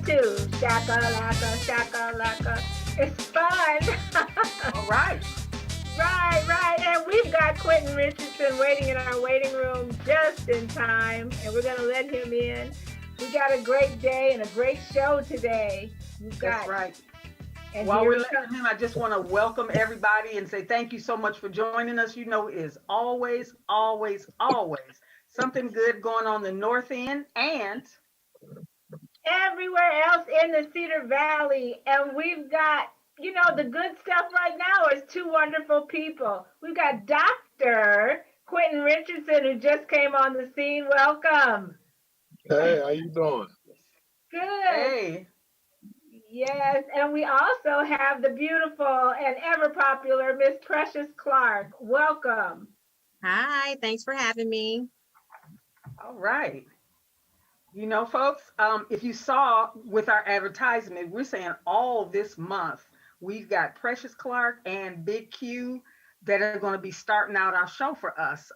too. Shakalaka, shakalaka. It's fun. All right. Right. And we've got Quentin Richardson waiting in our waiting room just in time, and we're going to let him in. We got a great day and a great show today. That's right. And while we're letting him, I just want to welcome everybody and say thank you so much for joining us. You know, is always something good going on the North End and everywhere else in the Cedar Valley. And we've got, the good stuff right now is two wonderful people. We've got Dr. Quentin Richardson, who just came on the scene. Welcome. Hey, how you doing? Good. Hey. Yes, and we also have the beautiful and ever popular Miss Precious Clark. Welcome. Hi, thanks for having me. All right. You know, folks, if you saw with our advertisement, we're saying all this month, we've got Precious Clark and Big Q that are going to be starting out our show for us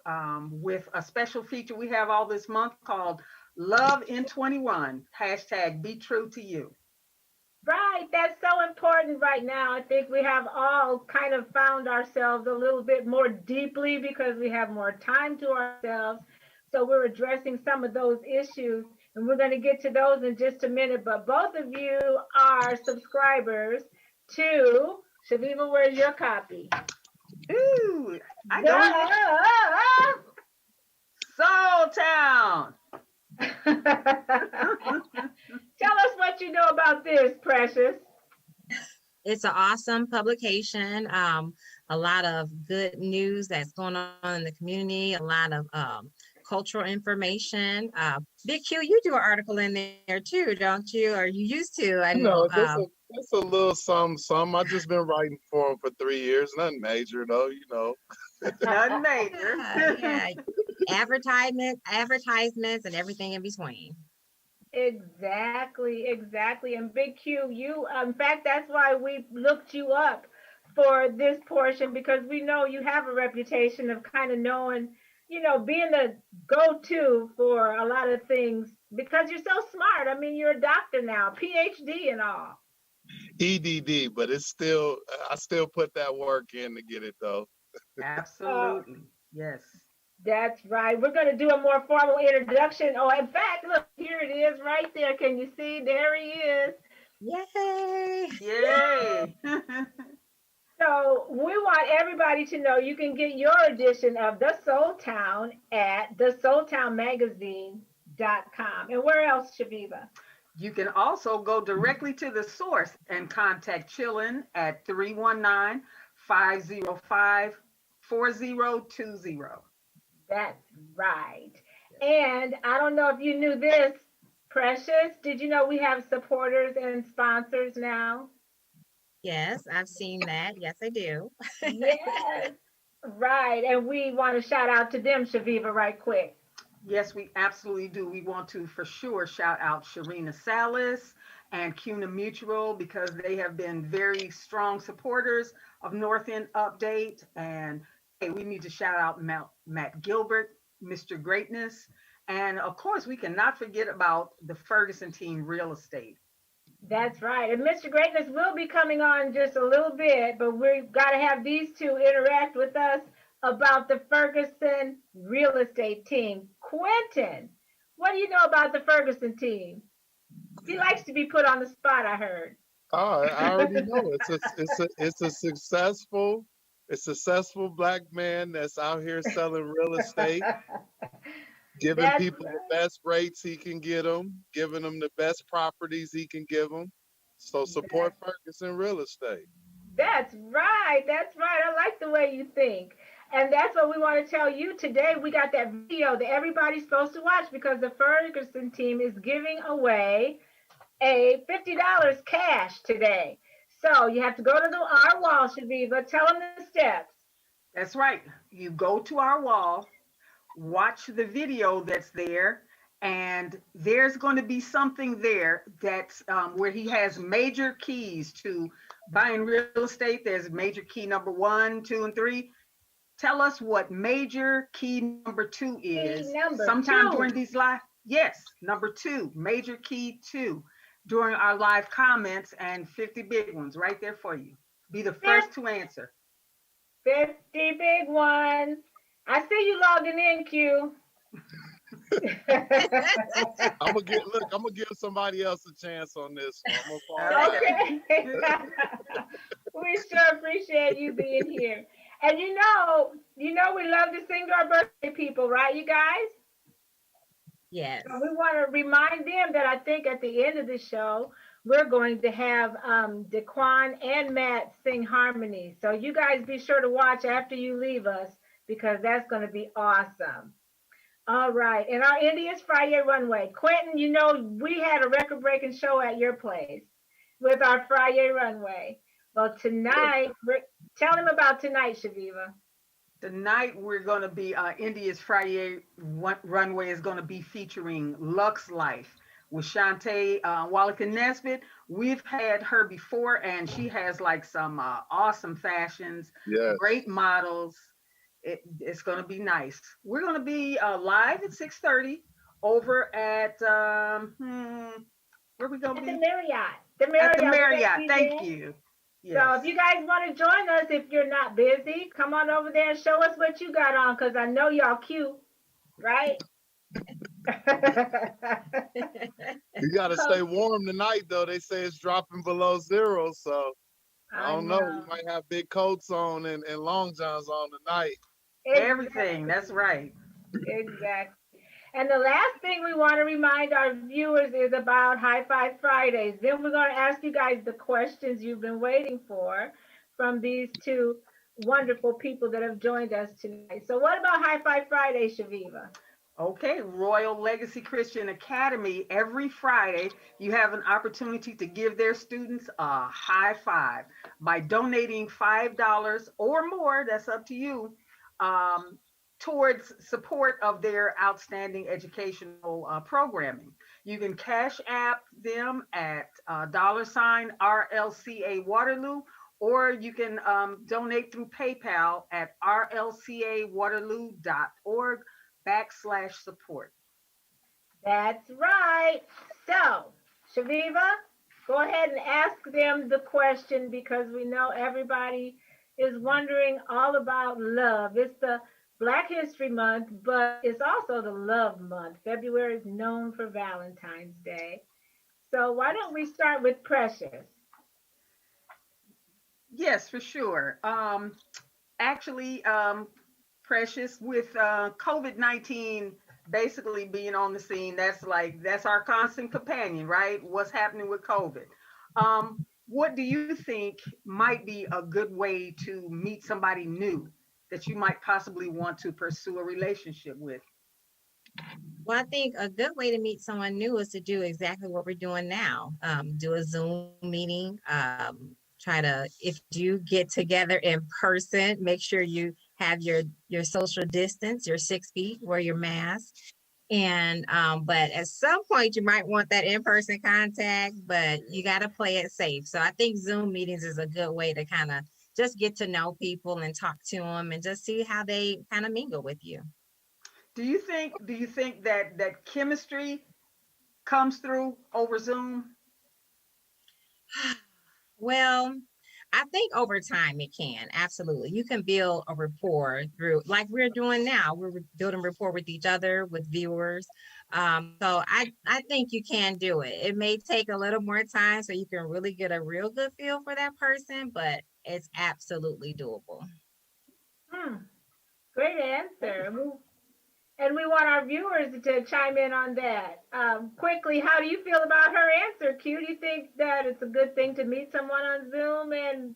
with a special feature we have all this month called Love in 21, hashtag Be True to You. Right, that's so important right now. I think we have all kind of found ourselves a little bit more deeply because we have more time to ourselves. So we're addressing some of those issues, and we're going to get to those in just a minute. But both of you are subscribers to Chaveevah. Where's your copy? Ooh, I don't. Soul Town. Tell us what you know about this, Precious. It's an awesome publication. A lot of good news that's going on in the community, a lot of cultural information. Big Q, you do an article in there too, don't you? Or you used to, I know. It's a little some. I've just been writing for them for 3 years. Nothing major though, Nothing major. Yeah. Advertisements and everything in between. Exactly. And Big Q, you, in fact, that's why we looked you up for this portion, because we know you have a reputation of kind of knowing, being the go-to for a lot of things because you're so smart. I mean, you're a doctor now, PhD and all. EDD, but I still put that work in to get it though. Absolutely. Yes. That's right. We're going to do a more formal introduction. Oh, in fact, look, here it is right there. Can you see? There he is. Yay. So we want everybody to know you can get your edition of The Soul Town at thesoultownmagazine.com. And where else, Chaveevah? You can also go directly to the source and contact Chillin at 319-505-4020. That's right. And I don't know if you knew this, Precious. Did you know we have supporters and sponsors now? Yes, I've seen that. Yes, I do. Yes. Right. And we want to shout out to them, Chaveevah, right quick. Yes, we absolutely do. We want to for sure shout out Sharina Salas and CUNA Mutual because they have been very strong supporters of North End Update. And hey, we need to shout out Matt Gilbert, Mr. Greatness. And of course, we cannot forget about the Ferguson Team Real Estate. That's right. And Mr. Greatness will be coming on just a little bit, but we've got to have these two interact with us about the Ferguson Real Estate Team. Quentin, what do you know about the Ferguson team? He likes to be put on the spot, I heard. Oh, I already know. It's a successful Black man that's out here selling real estate, giving people the best rates he can get them, giving them the best properties he can give them. So support Ferguson Real Estate. That's right. I like the way you think. And that's what we want to tell you today. We got that video that everybody's supposed to watch because the Ferguson team is giving away a $50 cash today. So you have to go to our wall, Chaveevah. Tell them the steps. That's right. You go to our wall, watch the video that's there, and there's going to be something there that's where he has major keys to buying real estate. There's major key number 1, 2, and 3. Tell us what major key number 2 is. Key number Sometime 2. during these live. Yes, number 2, major key 2. during our live comments, and 50 big ones right there for you. Be the first to answer. 50 big ones. I see you logging in, Q. I'm gonna give somebody else a chance on this one. Okay. We sure appreciate you being here. And we love to sing to our birthday people, right, you guys? Yes. So we want to remind them that I think at the end of the show, we're going to have Dequan and Matt sing harmony. So you guys be sure to watch after you leave us because that's going to be awesome. All right. And our India's Friday Runway. Quentin, we had a record-breaking show at your place with our Friday Runway. Well, tonight, tell them about tonight, Chaveevah. Tonight we're going to be India's Friday Runway is going to be featuring Lux Life with Shantae Wallakin Nesbitt. We've had her before, and she has like some awesome fashions, Yes. great models. It's going to be nice. We're going to be live at 6:30 over at where we going to be? At the Marriott. At the Marriott. Thank you. Yes. So if you guys want to join us, if you're not busy, come on over there and show us what you got on, because I know y'all cute, right? You gotta stay warm tonight though. They say it's dropping below zero, so I don't know. You might have big coats on and long johns on tonight. Everything, that's right. Exactly. And the last thing we want to remind our viewers is about High Five Fridays. Then we're going to ask you guys the questions you've been waiting for from these two wonderful people that have joined us tonight. So what about High Five Fridays, Chaveevah? Okay, Royal Legacy Christian Academy, every Friday, you have an opportunity to give their students a high five by donating $5 or more, that's up to you, towards support of their outstanding educational programming. You can cash app them at $RLCA Waterloo, or you can donate through PayPal at rlcawaterloo.org/support. That's right. So, Chaveevah, go ahead and ask them the question because we know everybody is wondering all about love. It's the Black History Month, but it's also the Love Month. February is known for Valentine's Day. So why don't we start with Precious? Yes, for sure. Actually, Precious, with COVID-19 basically being on the scene, that's our constant companion, right? What's happening with COVID? What do you think might be a good way to meet somebody new that you might possibly want to pursue a relationship with? Well, I think a good way to meet someone new is to do exactly what we're doing now. Do a Zoom meeting. Try to, if you get together in person, make sure you have your social distance, your 6 feet, wear your mask. And but at some point you might want that in-person contact, but you got to play it safe. So I think Zoom meetings is a good way to kind of just get to know people and talk to them and just see how they kind of mingle with you. Do you think that chemistry comes through over Zoom? Well, I think over time it can, absolutely. You can build a rapport through, like we're doing now. We're building rapport with each other, with viewers. So I think you can do it. It may take a little more time so you can really get a real good feel for that person, but it's absolutely doable. Great answer. And we want our viewers to chime in on that. Quickly, how do you feel about her answer, Q? Do you think that it's a good thing to meet someone on Zoom? And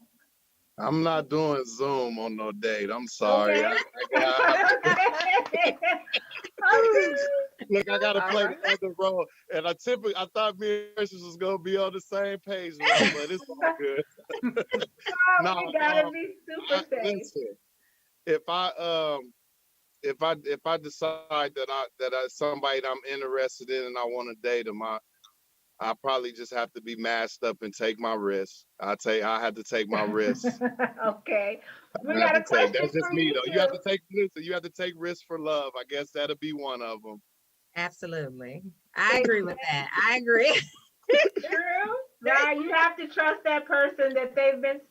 I'm not doing Zoom on no date. I'm sorry. Okay. Look, I gotta play the other role, and I thought me and Precious was gonna be on the same page, but it's all good. No, we gotta be super safe. Listen, if I decide that I somebody that I'm interested in and I want to date them, I probably just have to be masked up and take my risks. I had to take my risks. Okay. We got a question That's just for me you though. too. You have to take risks for love. I guess that'll be one of them. Absolutely. I agree with that. I agree. True. Right. You have to trust that person that they've been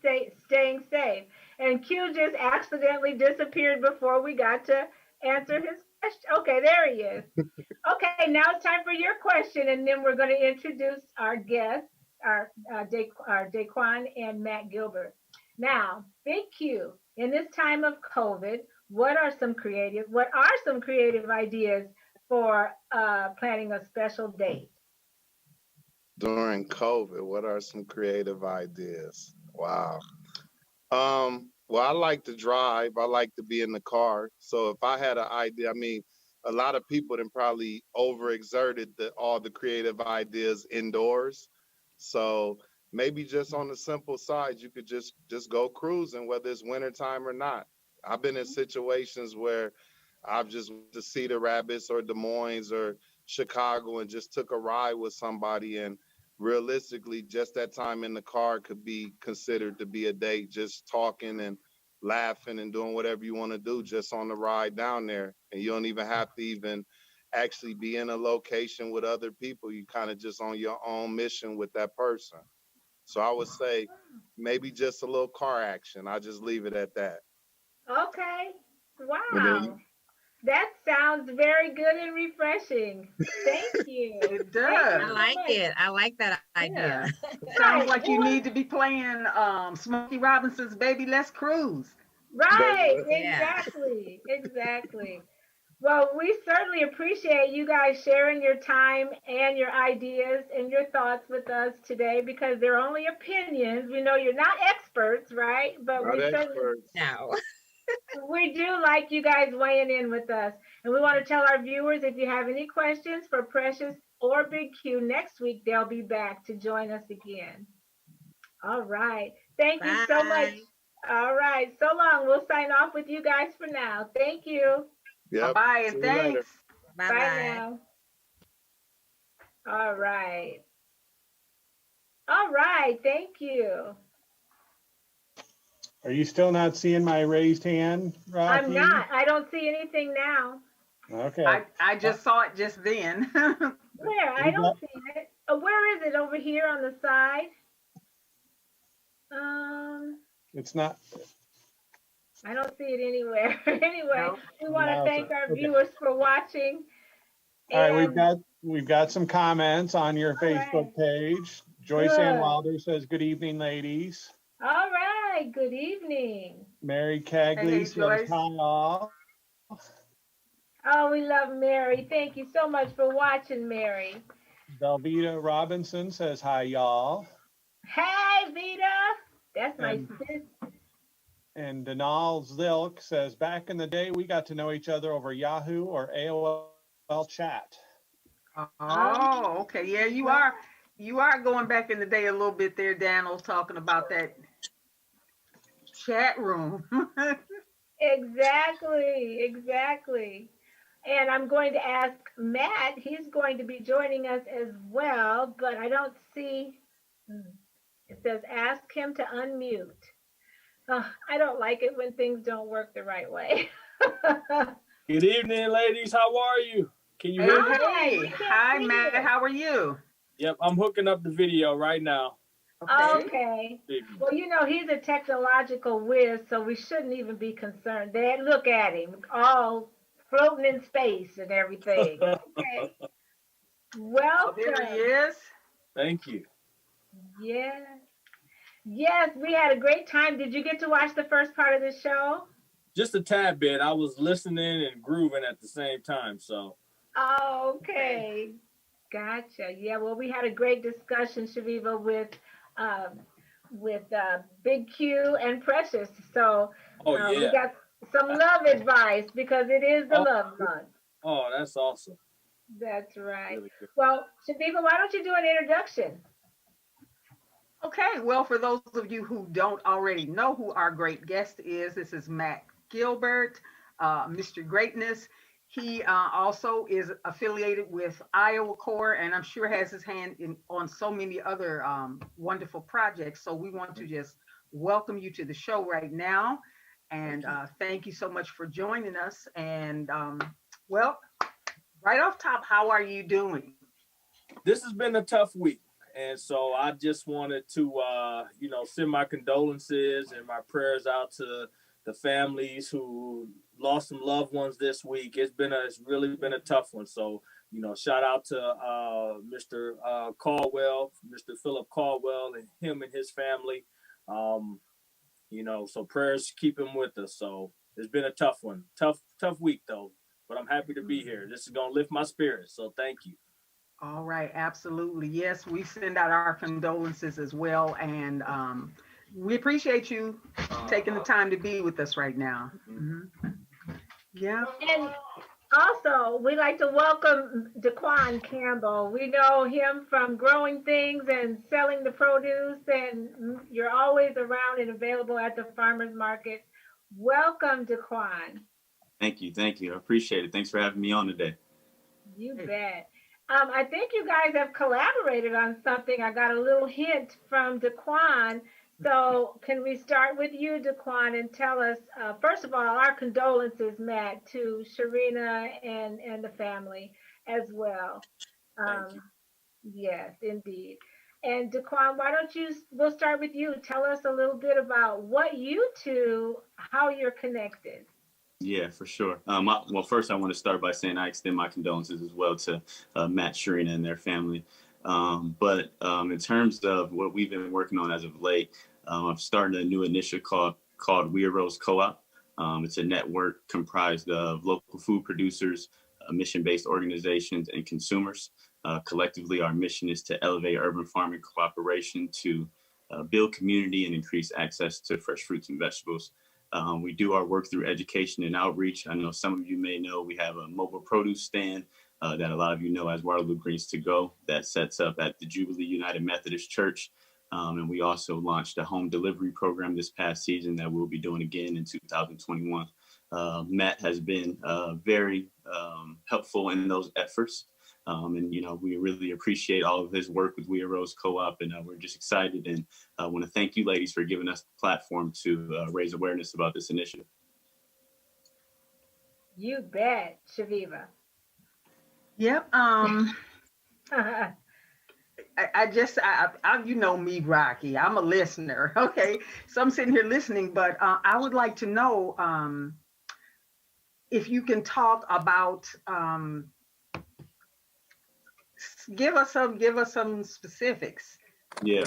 staying safe. And Q just accidentally disappeared before we got to answer his question. Okay, there he is. Okay, now it's time for your question, and then we're going to introduce our guests, our Dequan and Matt Gilbert. Now, Big Q, in this time of COVID, what are some creative ideas for planning a special date? During COVID, what are some creative ideas? Wow. Well, I like to drive. I like to be in the car. So if I had an idea, I mean, a lot of people then probably overexerted all the creative ideas indoors. So maybe just on the simple side, you could just go cruising, whether it's wintertime or not. I've been in situations where I've just went to Cedar Rapids or Des Moines or Chicago and just took a ride with somebody, and realistically, just that time in the car could be considered to be a date, just talking and laughing and doing whatever you want to do just on the ride down there. And you don't even have to even actually be in a location with other people. You kind of just on your own mission with that person. So I would say maybe just a little car action. I just leave it at that. Okay. And then Wow. That sounds very good and refreshing. Thank you. It Thank you does. I so like much. it. I like that idea. Sounds like Right. you Well, need to be playing Smokey Robinson's Baby Let's Cruise. right. Yeah. Exactly. Exactly. Well, we certainly appreciate you guys sharing your time and your ideas and your thoughts with us today because they're only opinions. We know you're not experts, right? But not we certainly experts. No. we do like you guys weighing in with us. And we want to tell our viewers if you have any questions for Precious or Big Q next week, they'll be back to join us again. All right. Thank you so much. Bye. All right. So long. We'll sign off with you guys for now. Thank you. Yep. Bye See and you later. thanks. Bye Bye bye. now. All right. All right. Thank you. Are you still not seeing my raised hand, Rocki? I'm not. I don't see anything now. Okay. I just saw it just then. Where? I don't see it. Oh, where is it? Over here on the side? It's not. I don't see it anywhere. Anyway, No. we want to No, thank our okay. viewers for watching. All right, And we've got some comments on your All Facebook right. page. Joyce Good. Ann Wilder says, "Good evening, ladies." all right, good evening. Mary Cagley Hey, says, Joyce. "Hi all." Oh, we love Mary. Thank you so much for watching, Mary. Velveeta Robinson says, "Hi y'all." Hey, Vita. That's my And sis. and Denal Zilk says, "Back in the day, we got to know each other over Yahoo or AOL chat." Oh, okay. Yeah, you are going back in the day a little bit there, Daniel, talking about that chat room. Exactly, exactly. And I'm going to ask Matt. He's going to be joining us as well, but I don't see. It says ask him to unmute. I don't like it when things don't work the right way. Good evening, ladies. How are you? Can you Hey, hear me? Hi, we hey. can't Hi, see Matt. you. How are you? Yep, I'm hooking up the video right now. Okay. Big- Well, you know, he's a technological whiz, so we shouldn't even be concerned. They look at him, all floating in space and everything. Okay. Oh, there he Welcome. is. Thank you. Yes. Yes, we had a great time. Did you get to watch the first part of the show? Just a tad bit. I was listening and grooving at the same time. So Oh, okay. Gotcha. Yeah, well, we had a great discussion, Chaveevah, with Big Q and Precious. So oh we yeah. got some love advice because it is the Oh. love month. Oh, that's awesome. That's right. Really good. Well, Chaveevah, why don't you do an introduction? Okay, well, for those of you who don't already know who our great guest is, this is Matt Gilbert, Mr. Greatness. He also is affiliated with Iowa Corps, and I'm sure has his hand on so many other wonderful projects. So we want to just welcome you to the show right now. And thank you so much for joining us. And well, right off top, how are you doing? This has been a tough week. And so I just wanted to, send my condolences and my prayers out to the families who lost some loved ones this week. It's really been a tough one. So, shout out to Mr. Caldwell, Mr. Philip Caldwell, and him and his family. So prayers keep him with us. So it's been a tough one, tough week though. But I'm happy to be here. This is gonna lift my spirits. So thank you. All right, absolutely. Yes, we send out our condolences as well, and we appreciate you taking the time to be with us right now. Mm-hmm. Yeah. And also, we'd like to welcome Dequan Campbell. We know him from growing things and selling the produce, and you're always around and available at the farmers market. Welcome, Dequan. Thank you. I appreciate it. Thanks for having me on today. You bet. I think you guys have collaborated on something. I got a little hint from Dequan. So can we start with you, Dequan, and tell us, first of all, our condolences, Matt, to Sharina and the family as well. Thank you. Yes, indeed. And Dequan, we'll start with you. Tell us a little bit about what you two, how you're connected. Yeah, for sure. Well, first I want to start by saying I extend my condolences as well to Matt, Sharina, and their family. But in terms of what we've been working on as of late, I've started a new initiative called Weirdos Co-Op. It's a network comprised of local food producers, mission-based organizations, and consumers. Collectively, our mission is to elevate urban farming cooperation to build community and increase access to fresh fruits and vegetables. We do our work through education and outreach. I know some of you may know we have a mobile produce stand that a lot of you know as Waterloo Greens to Go that sets up at the Jubilee United Methodist Church. And we also launched a home delivery program this past season that we'll be doing again in 2021. Matt has been very helpful in those efforts. And, we really appreciate all of his work with Weirdos Co-op, and we're just excited. And I want to thank you ladies for giving us the platform to raise awareness about this initiative. You bet, Chaveevah. Yep. You know me, Rocki. I'm a listener. Okay. So I'm sitting here listening, but I would like to know if you can talk about, give us some specifics. Yeah.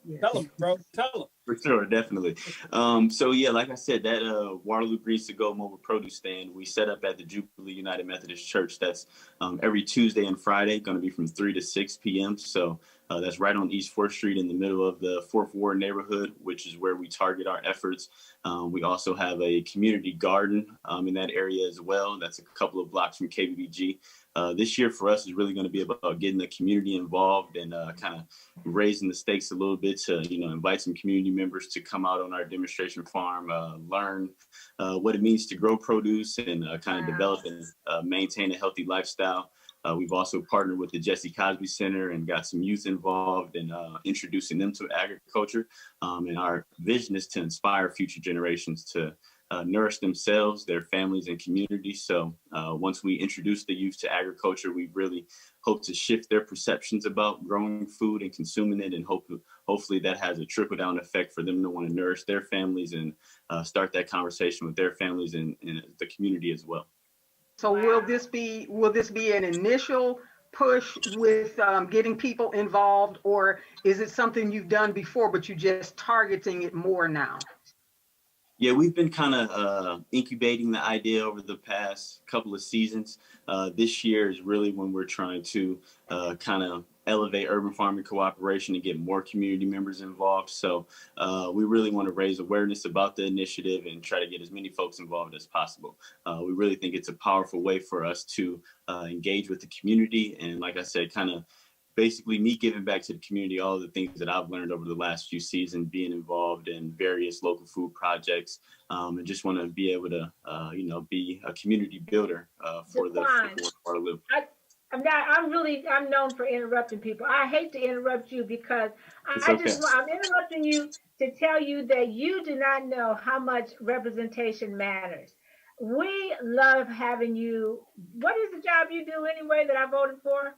Yes. Tell them, bro. Tell them. For sure, definitely. So yeah, like I said, that Waterloo Greens to Go mobile produce stand we set up at the Jubilee United Methodist Church. That's every Tuesday and Friday, going to be from 3 to 6 p.m. So that's right on East 4th Street in the middle of the 4th Ward neighborhood, which is where we target our efforts. We also have a community garden in that area as well. That's a couple of blocks from KBBG. This year for us is really going to be about getting the community involved and kind of raising the stakes a little bit to, invite some community members to come out on our demonstration farm, learn what it means to grow produce and kind of develop and maintain a healthy lifestyle. We've also partnered with the Jesse Cosby Center and got some youth involved in introducing them to agriculture. And our vision is to inspire future generations to nourish themselves, their families, and communities. So once we introduce the youth to agriculture, we really hope to shift their perceptions about growing food and consuming it, and hopefully that has a trickle-down effect for them to want to nourish their families and start that conversation with their families and the community as well. So will this be an initial push with getting people involved, or is it something you've done before but you're just targeting it more now? Yeah, we've been kind of incubating the idea over the past couple of seasons. This year is really when we're trying to kind of elevate urban farming cooperation and get more community members involved. So we really want to raise awareness about the initiative and try to get as many folks involved as possible. We really think it's a powerful way for us to engage with the community. And like I said, kind of basically me giving back to the community all of the things that I've learned over the last few seasons, being involved in various local food projects, and just want to be able to, be a community builder for Waterloo. I'm known for interrupting people. I hate to interrupt you because I'm interrupting you to tell you that you do not know how much representation matters. We love having you. What is the job you do anyway that I voted for?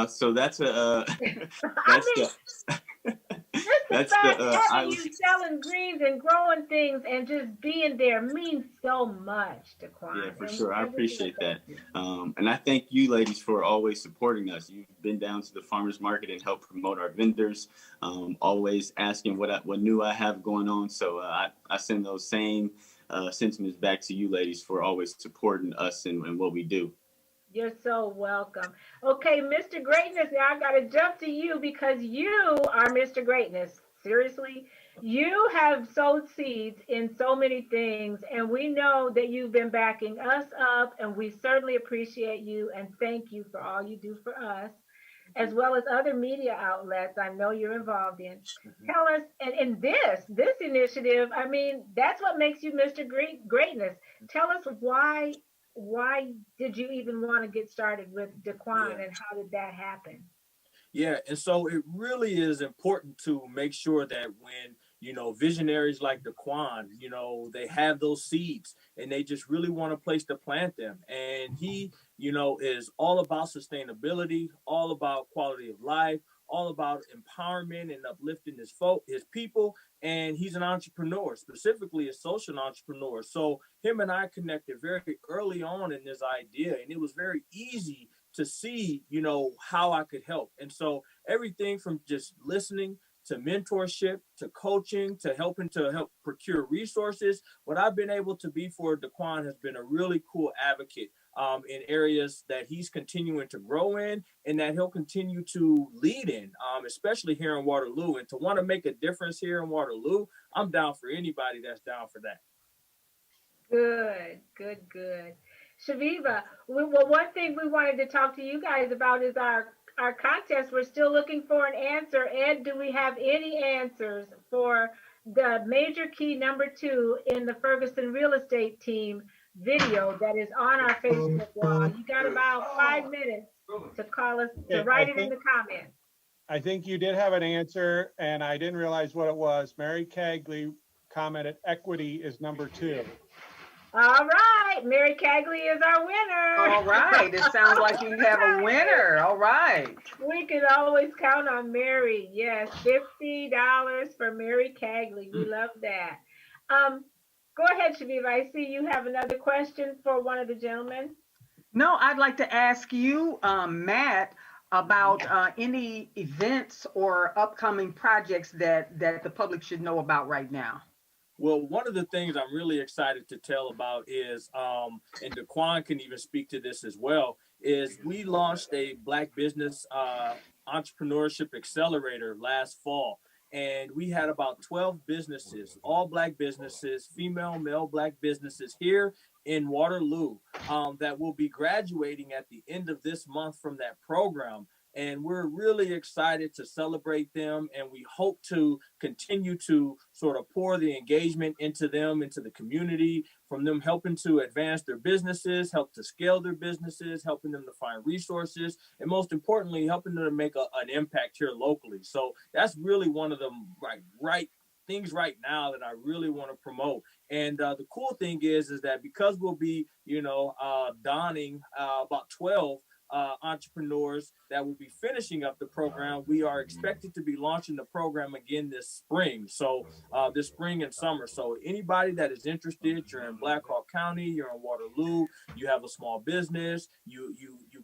So that's a I that's mean, the just the that's fact the having island. you selling greens and growing things and just being there means so much, Yeah, Dequan. for And sure. I I just want appreciate to thank that. you. And I thank you ladies for always supporting us. You've been down to the farmers market and helped promote our vendors, always asking what new I have going on. So I send those same sentiments back to you ladies for always supporting us and what we do. You're so welcome. Okay, Mr. Greatness, now I got to jump to you because you are Mr. Greatness. Seriously, you have sowed seeds in so many things, and we know that you've been backing us up, and we certainly appreciate you and thank you for all you do for us, as well as other media outlets I know you're involved in. Tell us, and in this initiative, I mean, that's what makes you Mr. Greatness. Tell us why did you even want to get started with Yeah. Dequan and how did that happen? Yeah, and so it really is important to make sure that when visionaries like Dequan, they have those seeds and they just really want a place to plant them. And he, is all about sustainability, all about quality of life, all about empowerment and uplifting his people. And he's an entrepreneur, specifically a social entrepreneur. So him and I connected very early on in this idea, and it was very easy to see, how I could help. And so everything from just listening to mentorship to coaching to help procure resources, what I've been able to be for Dequan has been a really cool advocate in areas that he's continuing to grow in and that he'll continue to lead in, especially here in Waterloo. And to want to make a difference here in Waterloo, I'm down for anybody that's down for that. Good, good, good. Shaviva, well, one thing we wanted to talk to you guys about is our contest. We're still looking for an answer. Ed, do we have any answers for the major key number 2 in the Ferguson real estate team video that is on our Facebook wall? You got about 5 minutes to call us, to Okay, write it in the comments. I think you did have an answer, and I didn't realize what it was. Mary Cagley commented equity is number 2. All right, Mary Cagley is our winner. All right. It sounds like we have a winner. All right. We can always count on Mary. Yes, $50 for Mary Cagley. We love that. Go ahead, Shaviva. I see you have another question for one of the gentlemen. No, I'd like to ask you, Matt, about any events or upcoming projects that the public should know about right now. Well, one of the things I'm really excited to tell about is, and Dequan can even speak to this as well, is we launched a Black business entrepreneurship accelerator last fall. And we had about 12 businesses, all Black businesses, female, male Black businesses here in Waterloo that will be graduating at the end of this month from that program. And we're really excited to celebrate them. And we hope to continue to sort of pour the engagement into them, into the community, from them helping to advance their businesses, help to scale their businesses, helping them to find resources, and most importantly, helping them to make an impact here locally. So that's really one of the right things right now that I really want to promote. And the cool thing is that because we'll be, donning about 12 entrepreneurs that will be finishing up the program, we are expected to be launching the program again this spring. So this spring and summer. So anybody that is interested, you're in Black Hawk County, you're in Waterloo, you have a small business, you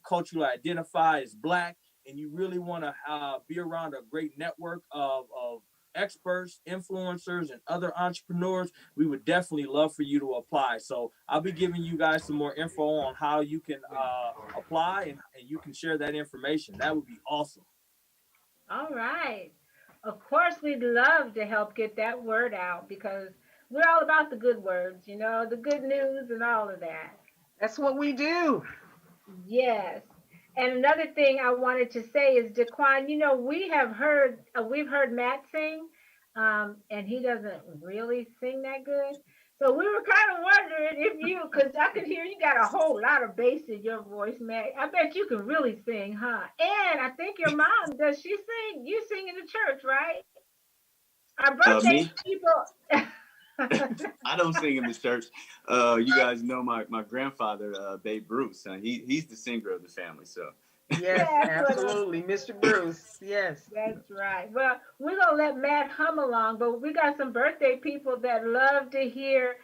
culturally identify as Black, and you really want to be around a great network of experts, influencers, and other entrepreneurs, we would definitely love for you to apply. So I'll be giving you guys some more info on how you can apply and you can share that information. That would be awesome. All right. Of course, we'd love to help get that word out because we're all about the good words, the good news and all of that. That's what we do. Yes. And another thing I wanted to say is, Dequan, we've heard Matt sing, and he doesn't really sing that good. So we were kind of wondering because I could hear you got a whole lot of bass in your voice, Matt. I bet you can really sing, huh? And I think your mom, does she sing? You sing in the church, right? Our birthday Me? people. I don't sing in the church. You guys know my grandfather, Babe Bruce. He's the singer of the family. So Yes, That's what absolutely. Mr. Bruce. Yes. that's right. Well, we're gonna let Matt hum along, but we got some birthday people that love to hear,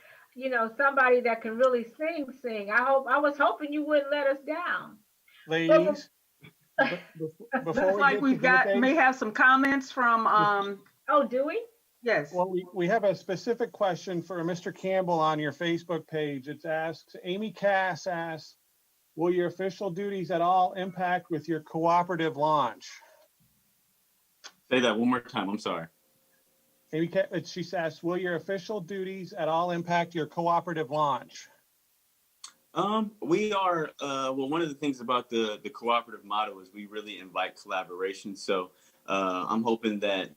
somebody that can really sing. I was hoping you wouldn't let us down. But Ladies, before Looks we like get to we've got may birthdays, have some comments from oh, do we? yes. well, we have a specific question for Mr. Campbell on your Facebook page. It asks, Amy Cass asks, will your official duties at all impact with your cooperative launch? Say that one more time. I'm sorry. Amy, she says, will your official duties at all impact your cooperative launch? We are, well, one of the things about the cooperative model is we really invite collaboration. So I'm hoping that,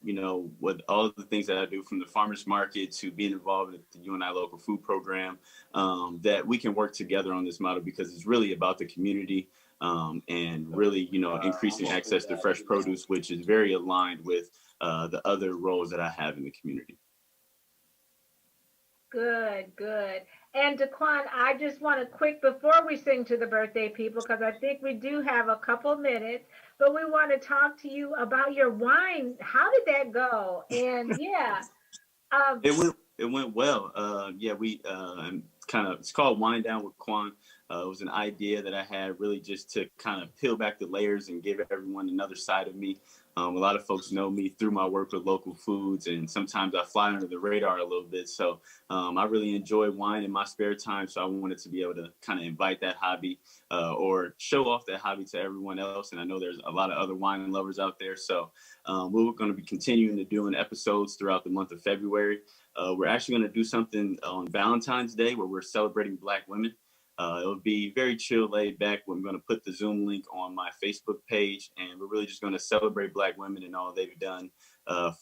with all of the things that I do, from the farmers market to being involved with the UNI local food program, that we can work together on this model, because it's really about the community, and really, increasing access to fresh produce, which is very aligned with the other roles that I have in the community. Good, good. And Dequan, I just want to before we sing to the birthday people, because I think we do have a couple minutes, but we want to talk to you about your wine. How did that go? And yeah. It went well. Yeah, we it's called Wind Down with Quan. It was an idea that I had, really just to kind of peel back the layers and give everyone another side of me. A lot of folks know me through my work with local foods, and sometimes I fly under the radar a little bit. So I really enjoy wine in my spare time. So I wanted to be able to kind of invite that hobby, or show off that hobby to everyone else. And I know there's a lot of other wine lovers out there. So we're going to be continuing to doing episodes throughout the month of February. We're actually going to do something on Valentine's Day where we're celebrating Black women. It'll be very chill, laid back. We're going to put the Zoom link on my Facebook page, and we're really just going to celebrate Black women and all they've done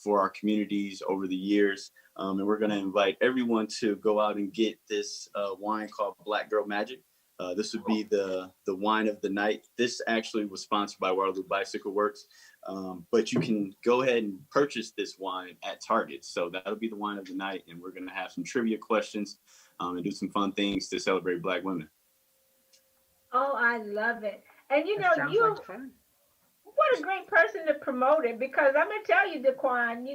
for our communities over the years. And we're going to invite everyone to go out and get this wine called Black Girl Magic. This would be the wine of the night. This actually was sponsored by Waterloo Bicycle Works, but you can go ahead and purchase this wine at Target. So that'll be the wine of the night, and we're going to have some trivia questions and do some fun things to celebrate Black women. Oh, I love it. And That sounds like fun. what a great person to promote it, because I'm gonna tell you, Dequan,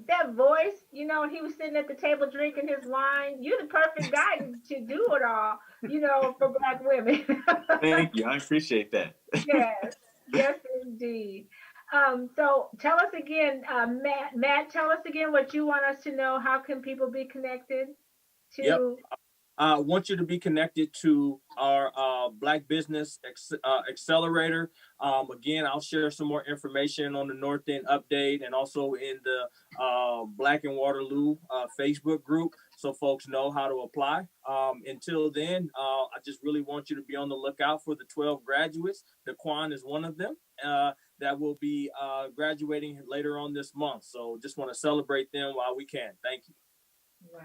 that voice, and he was sitting at the table drinking his wine. You're the perfect guy to do it all, for Black women. Thank you. I appreciate that. Yes, indeed. So tell us again, Matt, tell us again what you want us to know. How can people be connected to? Yep. I want you to be connected to our Black Business Accelerator. Again, I'll share some more information on the North End update, and also in the Black and Waterloo Facebook group, so folks know how to apply. Until then, I just really want you to be on the lookout for the 12 graduates. Dequan is one of them that will be graduating later on this month. So just want to celebrate them while we can. Thank you. Wow.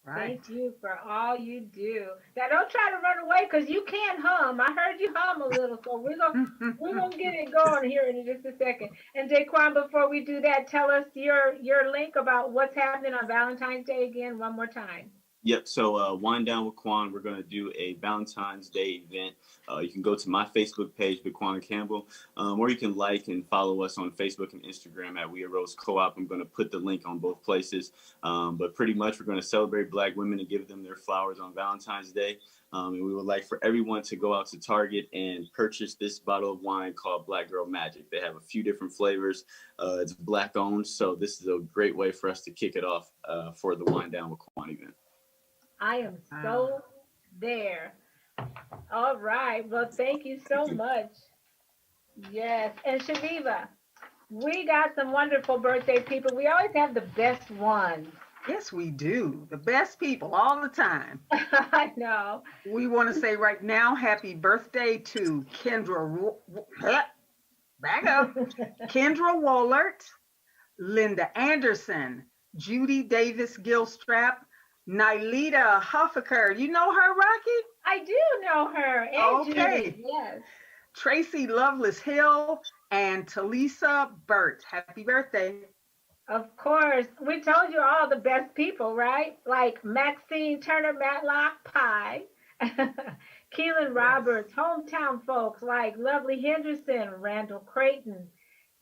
Right. Thank you for all you do. Now don't try to run away, because you can't hum. I heard you hum a little, so we're gonna get it going here in just a second. And Dequan, before we do that, tell us your link about what's happening on Valentine's Day again, one more time. Yep. So Wind Down with Quan, we're going to do a Valentine's Day event. You can go to my Facebook page, Dequan Campbell, or you can like and follow us on Facebook and Instagram at Weirdos Co-Op. I'm going to put the link on both places. But pretty much we're going to celebrate Black women and give them their flowers on Valentine's Day. And we would like for everyone to go out to Target and purchase this bottle of wine called Black Girl Magic. They have a few different flavors. It's Black owned. So this is a great way for us to kick it off for the Wind Down with Quan event. I am so there. All right. Well, thank you so much. Yes. And Chaveevah, we got some wonderful birthday people. We always have the best ones. Yes, we do. The best people all the time. I know. We want to say right now, happy birthday to Kendra. Back up. Kendra Wollert, Linda Anderson, Judy Davis Gilstrap, Nylita Huffaker. You know her, Rocki? I do know her. And Okay. Judy, yes. Tracy Lovelace Hill and Talisa Burt. Happy birthday. Of course. We told you all the best people, right? Like Maxine Turner Matlock Pye, Keelan Roberts, hometown folks like Lovely Henderson, Randall Creighton,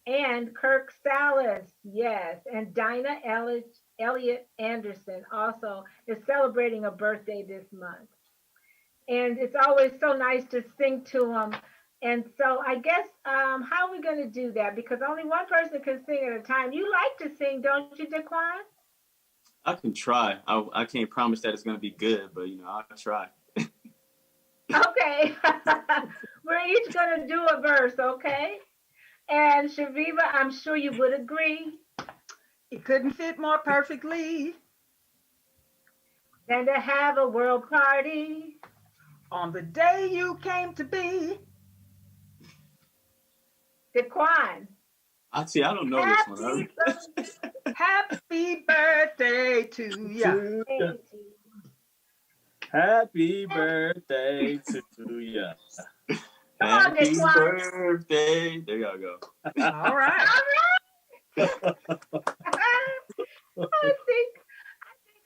and Kirk Salas, yes, and Dinah Elliott Anderson also is celebrating a birthday this month. And it's always so nice to sing to them. And so I guess, how are we going to do that? Because only one person can sing at a time. You like to sing, don't you, Dequan? I can try. I can't promise that it's going to be good, but I'll try. Okay. We're each going to do a verse, okay? And Chaveevah, I'm sure you would agree. It couldn't fit more perfectly Than to have a world party on the day you came to be. Dequan. I don't know this one. Happy birthday to you. Happy birthday to you. Come on, Happy Dequan. birthday. There y'all go. All right. I think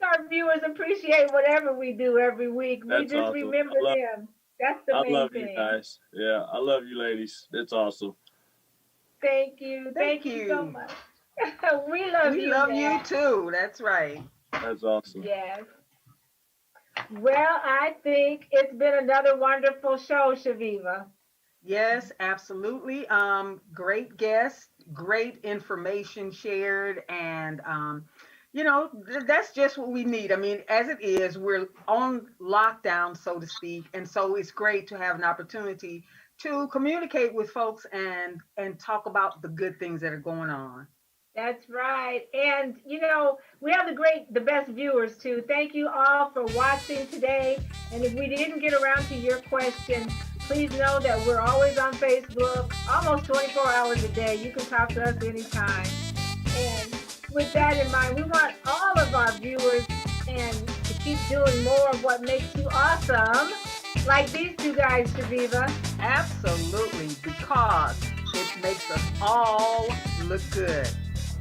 our viewers appreciate whatever we do every week. We That's just awesome. remember them. That's the I main love thing. you guys. Yeah, I love you ladies. It's awesome. Thank you. Thank you so much. We love you. We love man. you too. That's right. That's awesome. Yes. Well, I think it's been another wonderful show, Chaveevah. Yes, absolutely. Great guests, great information shared, and that's just what we need. I mean, as it is, we're on lockdown, so to speak, and so it's great to have an opportunity to communicate with folks and talk about the good things that are going on. That's right. And, we have the best viewers too. Thank you all for watching today. And if we didn't get around to your question, please know that we're always on Facebook, almost 24 hours a day. You can talk to us anytime. And with that in mind, we want all of our viewers to keep doing more of what makes you awesome, like these two guys, Chaveevah. Absolutely, because it makes us all look good.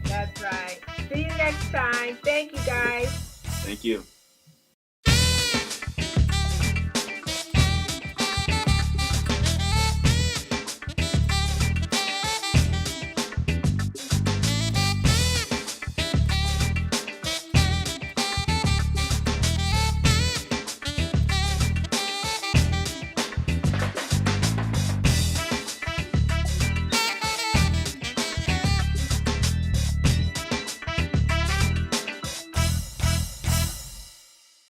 That's right. See you next time. Thank you, guys. Thank you.